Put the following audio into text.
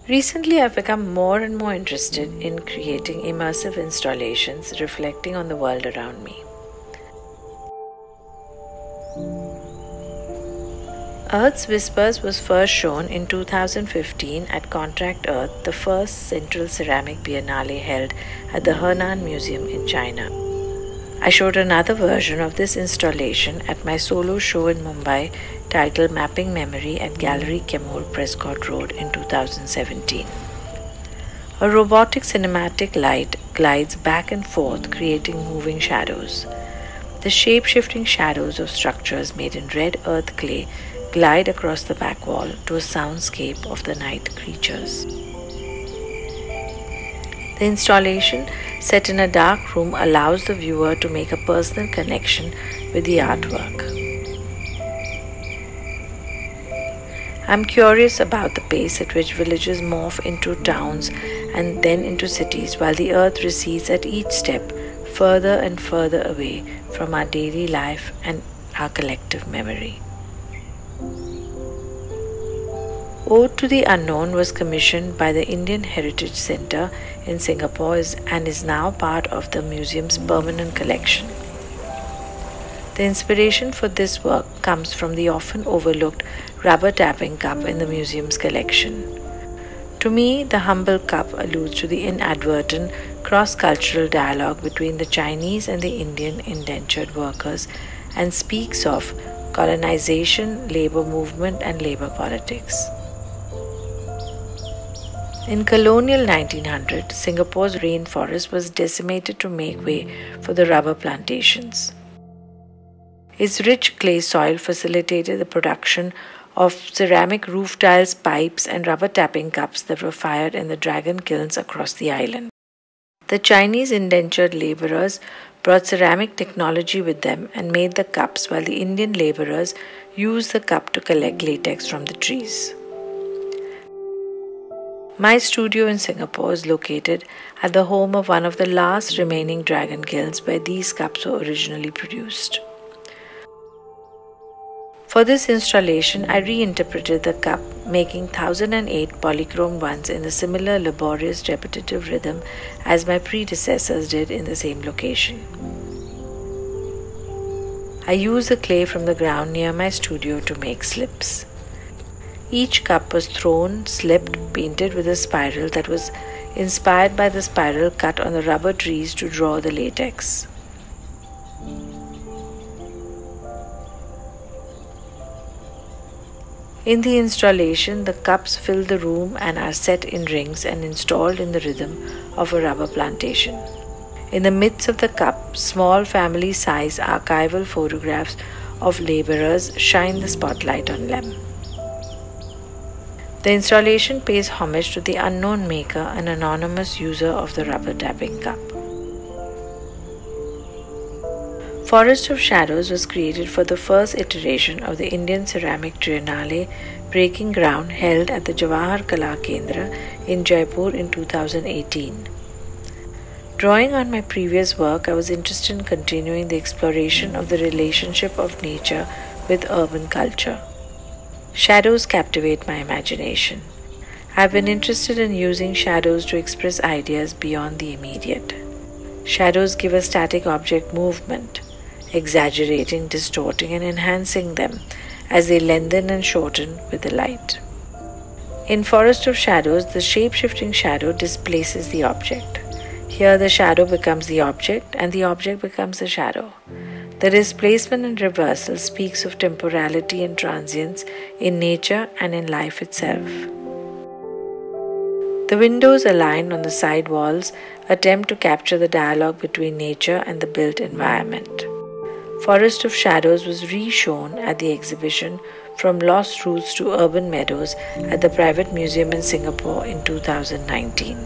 Recently, I've become more and more interested in creating immersive installations reflecting on the world around me. Earth's Whispers was first shown in 2015 at Contract Earth, the first Central Ceramic Biennale held at the Henan Museum in China. I showed another version of this installation at my solo show in Mumbai titled Mapping Memory at Gallery Kemore, Prescott Road in 2017. A robotic cinematic light glides back and forth, creating moving shadows. The shape-shifting shadows of structures made in red earth clay glide across the back wall to a soundscape of the night creatures. The installation, set in a dark room, allows the viewer to make a personal connection with the artwork. I'm curious about the pace at which villages morph into towns and then into cities, while the earth recedes at each step further and further away from our daily life and our collective memory. Ode to the Unknown was commissioned by the Indian Heritage Centre in Singapore and is now part of the museum's permanent collection. The inspiration for this work comes from the often overlooked rubber tapping cup in the museum's collection. To me, the humble cup alludes to the inadvertent cross-cultural dialogue between the Chinese and the Indian indentured workers and speaks of colonization, labor movement, and labor politics. In colonial 1900, Singapore's rainforest was decimated to make way for the rubber plantations. Its rich clay soil facilitated the production of ceramic roof tiles, pipes, and rubber tapping cups that were fired in the dragon kilns across the island. The Chinese indentured laborers brought ceramic technology with them and made the cups, while the Indian laborers used the cup to collect latex from the trees. My studio in Singapore is located at the home of one of the last remaining dragon kilns where these cups were originally produced. For this installation, I reinterpreted the cup, making 1008 polychrome ones in a similar laborious repetitive rhythm as my predecessors did in the same location. I used the clay from the ground near my studio to make slips. Each cup was thrown, slipped, painted with a spiral that was inspired by the spiral cut on the rubber trees to draw the latex. In the installation, the cups fill the room and are set in rings and installed in the rhythm of a rubber plantation. In the midst of the cup, small family-size archival photographs of laborers shine the spotlight on them. The installation pays homage to the unknown maker, an anonymous user of the rubber tapping cup. Forest of Shadows was created for the first iteration of the Indian Ceramic Triennale Breaking Ground held at the Jawahar Kala Kendra in Jaipur in 2018. Drawing on my previous work, I was interested in continuing the exploration of the relationship of nature with urban culture. Shadows captivate my imagination. I've been interested in using shadows to express ideas beyond the immediate. Shadows give a static object movement, exaggerating, distorting, and enhancing them as they lengthen and shorten with the light. In Forest of Shadows, the shape-shifting shadow displaces the object. Here, the shadow becomes the object, and the object becomes the shadow. The displacement and reversal speaks of temporality and transience in nature and in life itself. The windows aligned on the side walls attempt to capture the dialogue between nature and the built environment. Forest of Shadows was re-shown at the exhibition From Lost Roots to Urban Meadows at the Private Museum in Singapore in 2019.